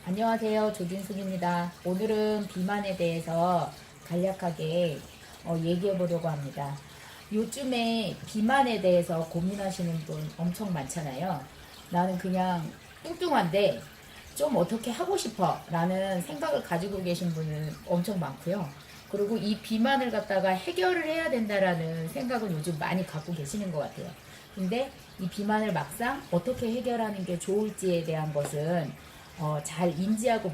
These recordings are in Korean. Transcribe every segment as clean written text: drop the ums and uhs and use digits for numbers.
안녕하세요. 조진숙입니다. 오늘은 비만에 대해서 간략하게 얘기해 보려고 합니다. 요즘에 비만에 대해서 고민하시는 분 엄청 많잖아요. 나는 그냥 뚱뚱한데 좀 어떻게 하고 싶어 라는 생각을 가지고 계신 분은 엄청 많고요. 그리고 이 비만을 갖다가 해결을 해야 된다라는 생각은 요즘 많이 갖고 계시는 것 같아요. 근데 이 비만을 막상 어떻게 해결하는 게 좋을지에 대한 것은 잘 인지하고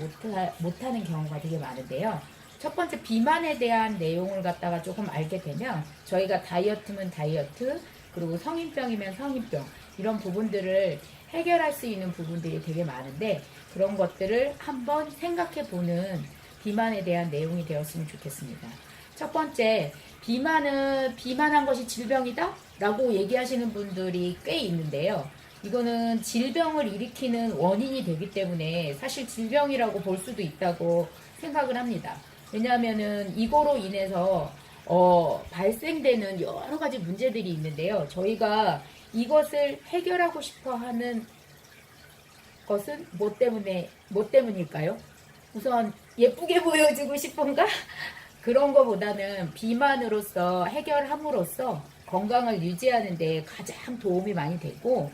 못하는 경우가 되게 많은데요. 첫 번째 비만에 대한 내용을 갖다가 조금 알게 되면 저희가 다이어트면 다이어트, 그리고 성인병이면 성인병, 이런 부분들을 해결할 수 있는 부분들이 되게 많은데, 그런 것들을 한번 생각해 보는 비만에 대한 내용이 되었으면 좋겠습니다. 첫 번째, 비만한 것이 질병이다? 라고 얘기하시는 분들이 꽤 있는데요. 이거는 질병을 일으키는 원인이 되기 때문에 사실 질병이라고 볼 수도 있다고 생각을 합니다. 왜냐하면은 이거로 인해서 발생되는 여러 가지 문제들이 있는데요. 저희가 이것을 해결하고 싶어 하는 것은 뭐 때문일까요? 우선 예쁘게 보여주고 싶은가? 그런 거보다는 비만으로서 해결함으로써 건강을 유지하는 데 가장 도움이 많이 되고,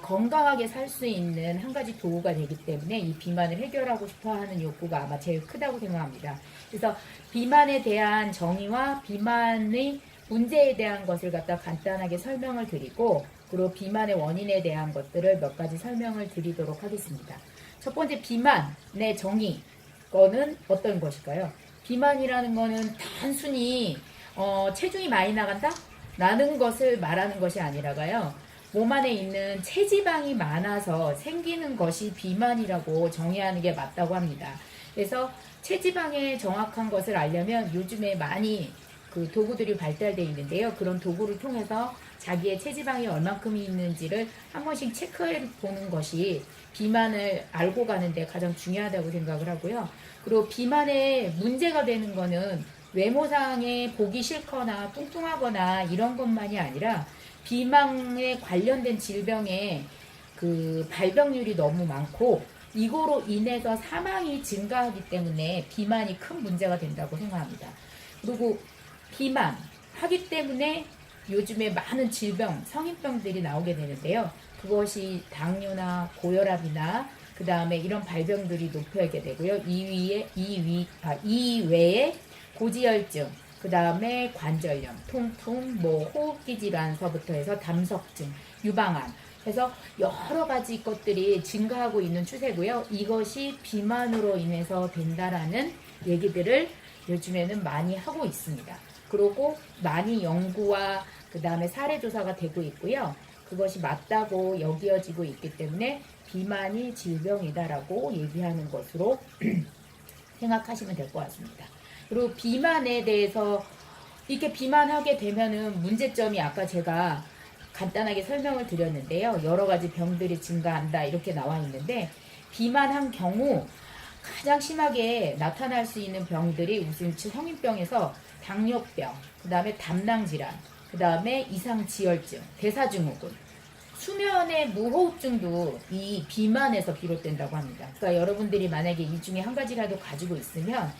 건강하게 살 수 있는 한 가지 도구가 되기 때문에 이 비만을 해결하고 싶어 하는 욕구가 아마 제일 크다고 생각합니다. 그래서 비만에 대한 정의와 비만의 문제에 대한 것을 갖다 간단하게 설명을 드리고, 그리고 비만의 원인에 대한 것들을 몇 가지 설명을 드리도록 하겠습니다. 첫 번째, 비만의 정의. 거는 어떤 것일까요? 비만이라는 거는 단순히 체중이 많이 나간다? 라는 것을 말하는 것이 아니라가요. 몸 안에 있는 체지방이 많아서 생기는 것이 비만이라고 정의하는 게 맞다고 합니다. 그래서 체지방의 정확한 것을 알려면 요즘에 많이 그 도구들이 발달되어 있는데요. 그런 도구를 통해서 자기의 체지방이 얼만큼이 있는지를 한 번씩 체크해 보는 것이 비만을 알고 가는데 가장 중요하다고 생각을 하고요. 그리고 비만의 문제가 되는 거는 외모상에 보기 싫거나 뚱뚱하거나 이런 것만이 아니라 비만에 관련된 질병의 그 발병률이 너무 많고, 이거로 인해서 사망이 증가하기 때문에 비만이 큰 문제가 된다고 생각합니다. 그리고 비만 하기 때문에 요즘에 많은 질병, 성인병들이 나오게 되는데요. 그것이 당뇨나 고혈압이나 그 다음에 이런 발병들이 높아지게 되고요. 이외에 고지혈증, 그 다음에 관절염, 통풍, 호흡기 질환서부터 해서 담석증, 유방암, 그래서 여러 가지 것들이 증가하고 있는 추세고요. 이것이 비만으로 인해서 된다라는 얘기들을 요즘에는 많이 하고 있습니다. 그리고 많이 연구와 그 다음에 사례 조사가 되고 있고요. 그것이 맞다고 여겨지고 있기 때문에 비만이 질병이다라고 얘기하는 것으로 생각하시면 될 것 같습니다. 그리고 비만에 대해서 이렇게 비만하게 되면은 문제점이 아까 제가 간단하게 설명을 드렸는데요. 여러 가지 병들이 증가한다 이렇게 나와 있는데, 비만한 경우 가장 심하게 나타날 수 있는 병들이 우선 성인병에서 당뇨병, 그 다음에 담낭질환, 그 다음에 이상지혈증, 대사증후군, 수면의 무호흡증도 이 비만에서 비롯된다고 합니다. 그러니까 여러분들이 만약에 이 중에 한 가지라도 가지고 있으면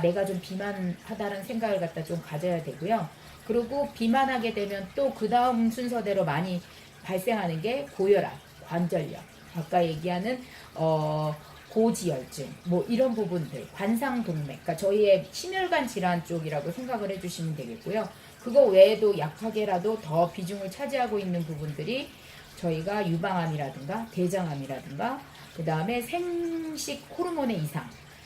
내가 좀 비만하다는 생각을 갖다 좀 가져야 되고요. 그리고 비만하게 되면 또 그 다음 순서대로 많이 발생하는 게 고혈압, 관절염, 아까 얘기하는 고지혈증, 이런 부분들, 관상동맥, 그러니까 저희의 심혈관 질환 쪽이라고 생각을 해주시면 되겠고요. 그거 외에도 약하게라도 더 비중을 차지하고 있는 부분들이 저희가 유방암이라든가 대장암이라든가 그 다음에 생식 호르몬의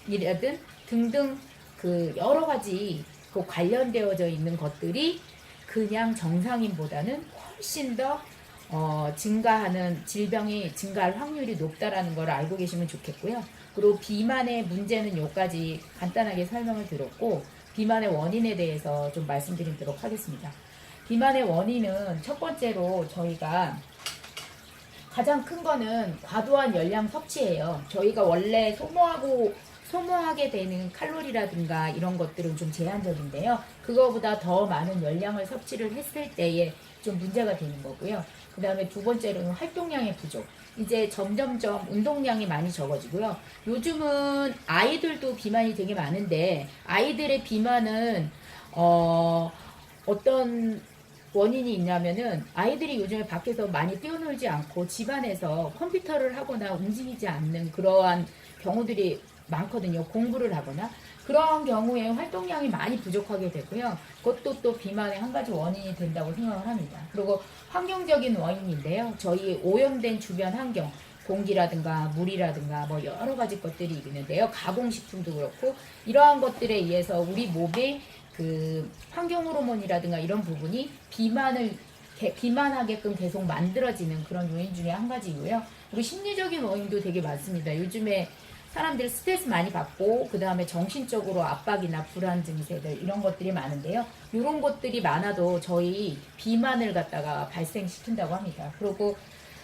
이상이라든 등등 그 여러 가지 그 관련되어져 있는 것들이 그냥 정상인보다는 훨씬 더 증가하는 질병이 증가할 확률이 높다라는 걸 알고 계시면 좋겠고요. 그리고 비만의 문제는 여기까지 간단하게 설명을 드렸고, 비만의 원인에 대해서 좀 말씀드리도록 하겠습니다. 비만의 원인은 첫 번째로 저희가 가장 큰 거는 과도한 열량 섭취예요. 저희가 원래 소모하게 되는 칼로리라든가 이런 것들은 좀 제한적인데요. 그거보다 더 많은 열량을 섭취를 했을 때에 좀 문제가 되는 거고요. 그 다음에 두 번째로는 활동량의 부족. 이제 점점점 운동량이 많이 적어지고요. 요즘은 아이들도 비만이 되게 많은데 아이들의 비만은 어떤 원인이 있냐면은 아이들이 요즘에 밖에서 많이 뛰어놀지 않고 집안에서 컴퓨터를 하거나 움직이지 않는 그러한 경우들이 많거든요. 공부를 하거나 그런 경우에 활동량이 많이 부족하게 되고요. 그것도 또 비만의 한 가지 원인이 된다고 생각을 합니다. 그리고 환경적인 원인인데요. 저희 오염된 주변 환경, 공기라든가 물이라든가 뭐 여러 가지 것들이 있는데요. 가공식품도 그렇고 이러한 것들에 의해서 우리 몸에 그 환경 호르몬이라든가 이런 부분이 비만하게끔 계속 만들어지는 그런 요인 중에 한 가지고요. 그리고 심리적인 원인도 되게 많습니다. 요즘에 사람들 스트레스 많이 받고 그 다음에 정신적으로 압박이나 불안 증세들 이런 것들이 많은데요. 이런 것들이 많아도 저희 비만을 갖다가 발생시킨다고 합니다. 그리고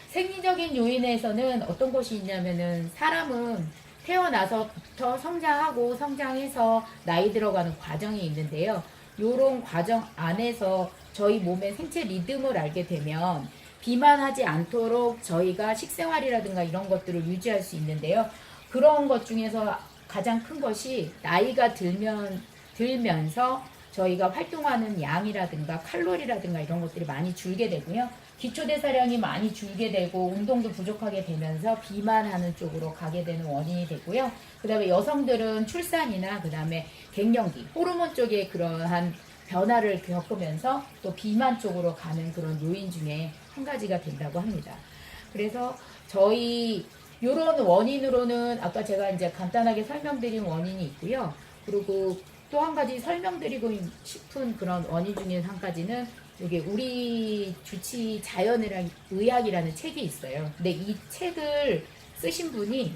생리적인 요인에서는 어떤 것이 있냐면은 사람은 태어나서부터 성장하고 성장해서 나이 들어가는 과정이 있는데요. 요런 과정 안에서 저희 몸의 생체 리듬을 알게 되면 비만하지 않도록 저희가 식생활이라든가 이런 것들을 유지할 수 있는데요. 그런 것 중에서 가장 큰 것이 나이가 들면서 저희가 활동하는 양이라든가 칼로리라든가 이런 것들이 많이 줄게 되고요. 기초대사량이 많이 줄게 되고 운동도 부족하게 되면서 비만하는 쪽으로 가게 되는 원인이 되고요. 그 다음에 여성들은 출산이나 그 다음에 갱년기, 호르몬 쪽에 그러한 변화를 겪으면서 또 비만 쪽으로 가는 그런 요인 중에 한 가지가 된다고 합니다. 그래서 저희 이런 원인으로는 아까 제가 이제 간단하게 설명드린 원인이 있고요. 그리고 또 한 가지 설명드리고 싶은 그런 원인 중에 한 가지는 이게 우리 주치 자연의학이라는 책이 있어요. 근데 이 책을 쓰신 분이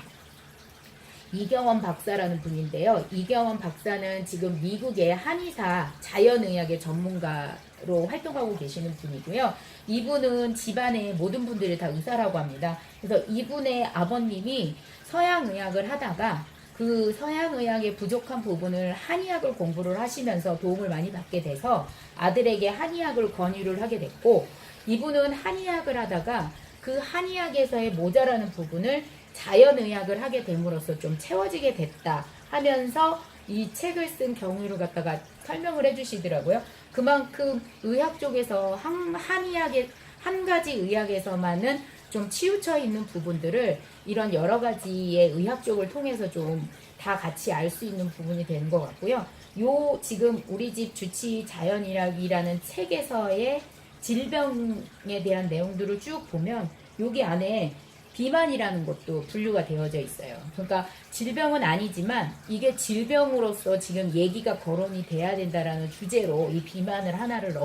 이경원 박사라는 분인데요. 이경원 박사는 지금 미국의 한의사 자연의학의 전문가로 활동하고 계시는 분이고요. 이분은 집안의 모든 분들이 다 의사라고 합니다. 그래서 이분의 아버님이 서양의학을 하다가 그 서양의학의 부족한 부분을 한의학을 공부를 하시면서 도움을 많이 받게 돼서 아들에게 한의학을 권유를 하게 됐고, 이분은 한의학을 하다가 그 한의학에서의 모자라는 부분을 자연의학을 하게 됨으로써 좀 채워지게 됐다 하면서 이 책을 쓴 경위를 갖다가 설명을 해주시더라고요. 그만큼 의학 쪽에서 한의학의 한 가지 의학에서만은 좀 치우쳐 있는 부분들을 이런 여러 가지의 의학 쪽을 통해서 좀 다 같이 알 수 있는 부분이 되는 것 같고요. 요 지금 우리 집 주치 자연의학이라는 책에서의 질병에 대한 내용들을 쭉 보면 여기 안에 비만이라는 것도 분류가 되어져 있어요. 그러니까 질병은 아니지만 이게 질병으로서 지금 얘기가 거론이 돼야 된다라는 주제로 이 비만을 하나를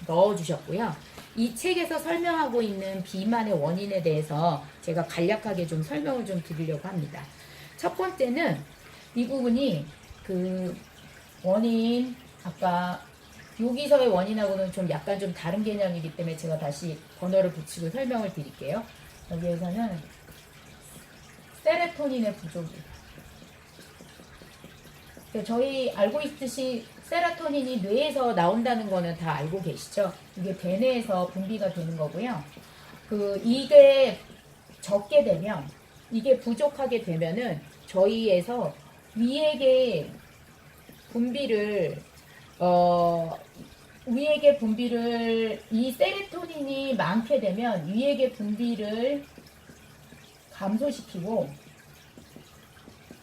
넣어주셨고요. 이 책에서 설명하고 있는 비만의 원인에 대해서 제가 간략하게 좀 설명을 좀 드리려고 합니다. 첫 번째는 이 부분이 그 원인, 아까 여기서의 원인하고는 좀 약간 좀 다른 개념이기 때문에 제가 다시 번호를 붙이고 설명을 드릴게요. 여기에서는 세로토닌의 부족이. 저희 알고 있듯이 세로토닌이 뇌에서 나온다는 거는 다 알고 계시죠? 이게 대뇌에서 분비가 되는 거고요. 이게 적게 되면, 이게 부족하게 되면은 저희에서 위액의 분비를 이 세로토닌이 많게 되면 위액의 분비를 감소시키고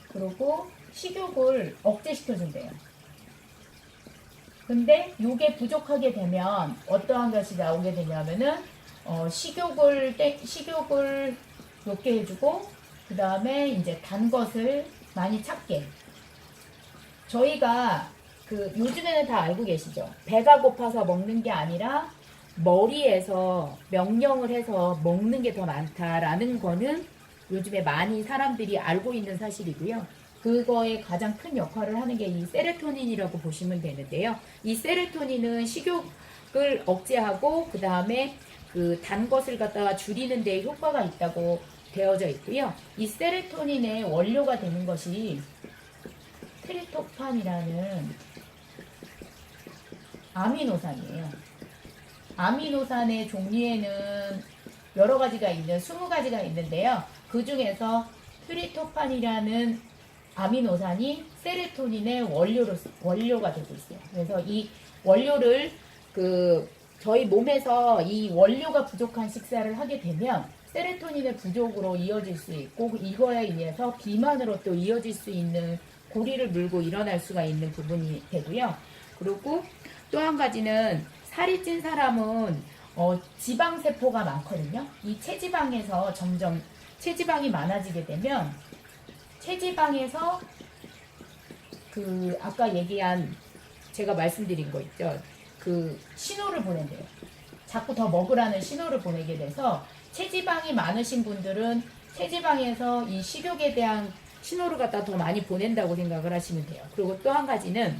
그리고 식욕을 억제시켜준대요. 근데 이게 부족하게 되면 어떠한 것이 나오게 되냐면은 식욕을 높게 해주고 그 다음에 이제 단 것을 많이 찾게. 저희가 요즘에는 다 알고 계시죠? 배가 고파서 먹는 게 아니라 머리에서 명령을 해서 먹는 게 더 많다라는 거는 요즘에 많이 사람들이 알고 있는 사실이고요. 그거에 가장 큰 역할을 하는 게 이 세로토닌이라고 보시면 되는데요. 이 세로토닌은 식욕을 억제하고 그 다음에 단 것을 갖다가 줄이는 데 효과가 있다고 되어져 있고요. 이 세로토닌의 원료가 되는 것이 트리토판이라는 아미노산이에요. 아미노산의 종류에는 여러 가지가 있는 20가지가 있는데요. 그 중에서 트리토판이라는 아미노산이 세로토닌의 원료가 되고 있어요. 그래서 이 원료를 저희 몸에서 이 원료가 부족한 식사를 하게 되면 세로토닌의 부족으로 이어질 수 있고, 이거에 의해서 비만으로 또 이어질 수 있는, 고리를 물고 일어날 수가 있는 부분이 되고요. 그리고 또 한 가지는 살이 찐 사람은 지방세포가 많거든요. 이 체지방에서 점점 체지방이 많아지게 되면 체지방에서 아까 얘기한, 제가 말씀드린 거 있죠. 신호를 보낸대요. 자꾸 더 먹으라는 신호를 보내게 돼서 체지방이 많으신 분들은 체지방에서 이 식욕에 대한 신호를 갖다 더 많이 보낸다고 생각을 하시면 돼요. 그리고 또 한 가지는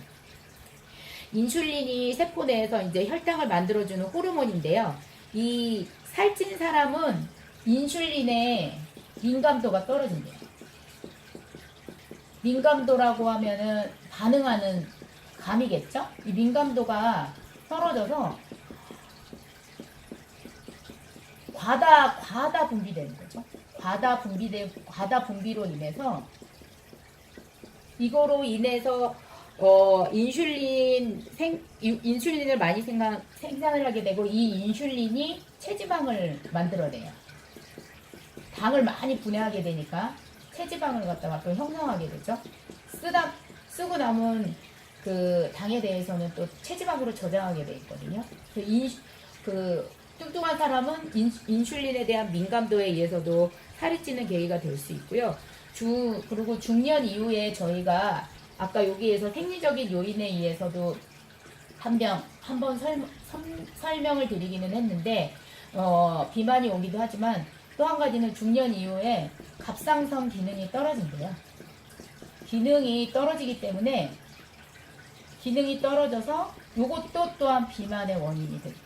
인슐린이 세포 내에서 이제 혈당을 만들어주는 호르몬인데요. 이 살찐 사람은 인슐린의 민감도가 떨어진대요. 민감도라고 하면은 반응하는 감이겠죠? 이 민감도가 떨어져서 과다 분비되는 거죠. 과다 분비로 인해서, 이거로 인해서 인슐린을 많이 생산을 하게 되고, 이 인슐린이 체지방을 만들어내요. 당을 많이 분해하게 되니까 체지방을 갖다가 또 형성하게 되죠. 쓰고 남은 당에 대해서는 또 체지방으로 저장하게 돼 있거든요. 뚱뚱한 사람은 인슐린에 대한 민감도에 의해서도 살이 찌는 계기가 될 수 있고요. 그리고 중년 이후에 저희가 아까 여기에서 생리적인 요인에 의해서도 한번 설명을 드리기는 했는데, 비만이 오기도 하지만 또 한 가지는 중년 이후에 갑상선 기능이 떨어진대요. 기능이 떨어지기 때문에, 기능이 떨어져서 이것도 또한 비만의 원인이 된다.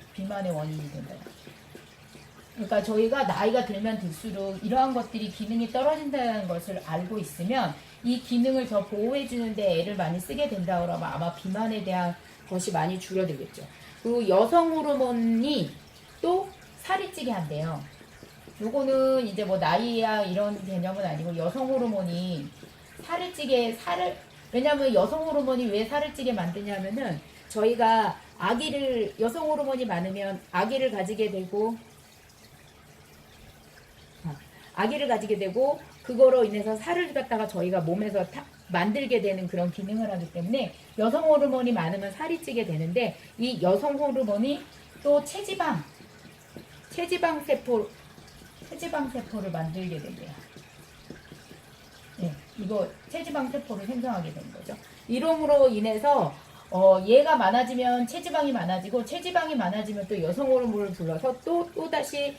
그러니까 저희가 나이가 들면 들수록 이러한 것들이 기능이 떨어진다는 것을 알고 있으면 이 기능을 더 보호해 주는데 애를 많이 쓰게 된다 그러면 아마 비만에 대한 것이 많이 줄어들겠죠. 그리고 여성 호르몬이 또 살이 찌게 한대요. 요거는 이제 뭐 나이야 이런 개념은 아니고, 여성 호르몬이 왜냐면 여성 호르몬이 왜 살을 찌게 만드냐면은, 저희가 여성 호르몬이 많으면 아기를 가지게 되고 그거로 인해서 살을 갖다가 저희가 몸에서 만들게 되는 그런 기능을 하기 때문에 여성 호르몬이 많으면 살이 찌게 되는데, 이 여성 호르몬이 또 체지방 세포를 만들게 된대요. 네, 이거 체지방 세포를 생성하게 되는 거죠. 이름으로 인해서 얘가 많아지면 체지방이 많아지고, 체지방이 많아지면 또 여성 호르몬을 불러서 또다시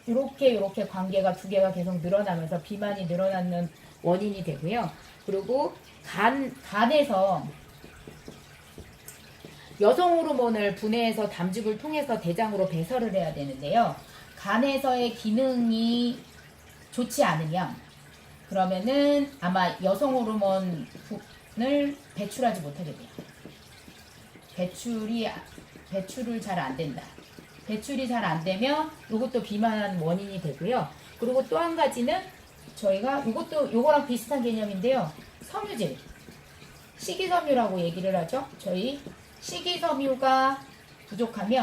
이렇게 관계가 두 개가 계속 늘어나면서 비만이 늘어나는 원인이 되고요. 그리고 간에서 여성 호르몬을 분해해서 담즙을 통해서 대장으로 배설을 해야 되는데요. 간에서의 기능이 좋지 않으면, 그러면은 아마 여성 호르몬을 배출하지 못하게 돼요. 배출을 잘 안 된다. 배출이 잘 안 되면 이것도 비만한 원인이 되고요. 그리고 또 한 가지는 저희가 요거랑 비슷한 개념인데요. 섬유질, 식이섬유라고 얘기를 하죠. 저희 식이섬유가 부족하게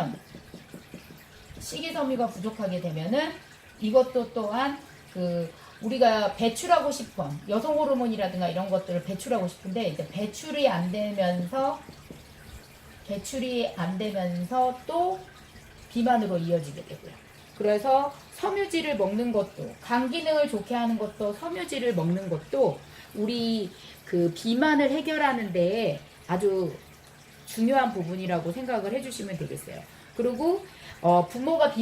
되면은 이것도 또한 우리가 배출하고 싶은 여성 호르몬이라든가 이런 것들을 배출하고 싶은데, 이제 배출이 안 되면서 또 비만으로 이어지게 되고요. 그래서 섬유질을 먹는 것도, 간 기능을 좋게 하는 것도, 섬유질을 먹는 것도 우리 비만을 해결하는 데에 아주 중요한 부분이라고 생각을 해주시면 되겠어요. 그리고 부모가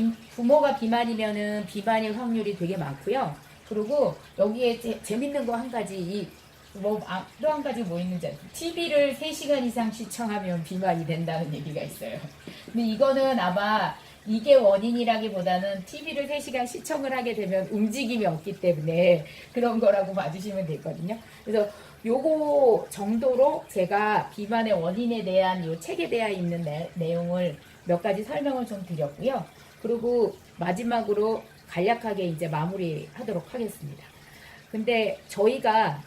비만이면은 비만일 확률이 되게 많고요. 그리고 여기에 재밌는 거 한 가지, 또 한 가지 뭐 있는지, TV를 3시간 이상 시청하면 비만이 된다는 얘기가 있어요. 근데 이거는 아마 이게 원인이라기보다는 TV를 3시간 시청을 하게 되면 움직임이 없기 때문에 그런 거라고 봐주시면 되거든요. 그래서 요거 정도로 제가 비만의 원인에 대한 요 책에 대해 있는 내용을 몇 가지 설명을 좀 드렸고요. 그리고 마지막으로 간략하게 이제 마무리하도록 하겠습니다. 근데 저희가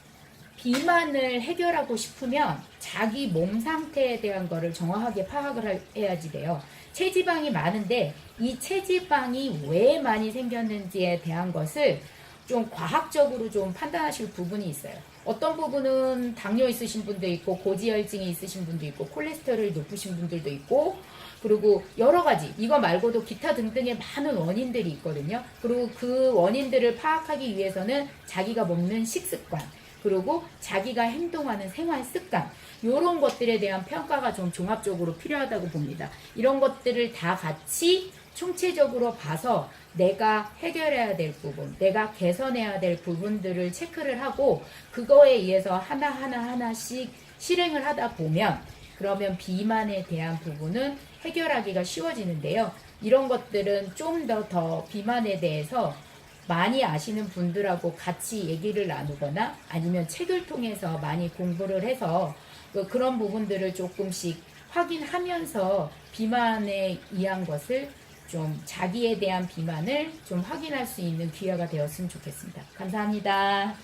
비만을 해결하고 싶으면 자기 몸 상태에 대한 거를 정확하게 파악을 해야지 돼요. 체지방이 많은데 이 체지방이 왜 많이 생겼는지에 대한 것을 좀 과학적으로 좀 판단하실 부분이 있어요. 어떤 부분은 당뇨 있으신 분도 있고 고지혈증이 있으신 분도 있고 콜레스테롤이 높으신 분들도 있고 그리고 여러 가지 이거 말고도 기타 등등의 많은 원인들이 있거든요. 그리고 그 원인들을 파악하기 위해서는 자기가 먹는 식습관 그리고 자기가 행동하는 생활 습관 이런 것들에 대한 평가가 좀 종합적으로 필요하다고 봅니다. 이런 것들을 다 같이 총체적으로 봐서 내가 해결해야 될 부분, 내가 개선해야 될 부분들을 체크를 하고 그거에 의해서 하나씩 실행을 하다 보면 그러면 비만에 대한 부분은 해결하기가 쉬워지는데요. 이런 것들은 좀 더 비만에 대해서 많이 아시는 분들하고 같이 얘기를 나누거나 아니면 책을 통해서 많이 공부를 해서 그런 부분들을 조금씩 확인하면서 비만에 의한 것을 좀 자기에 대한 비만을 좀 확인할 수 있는 기회가 되었으면 좋겠습니다. 감사합니다.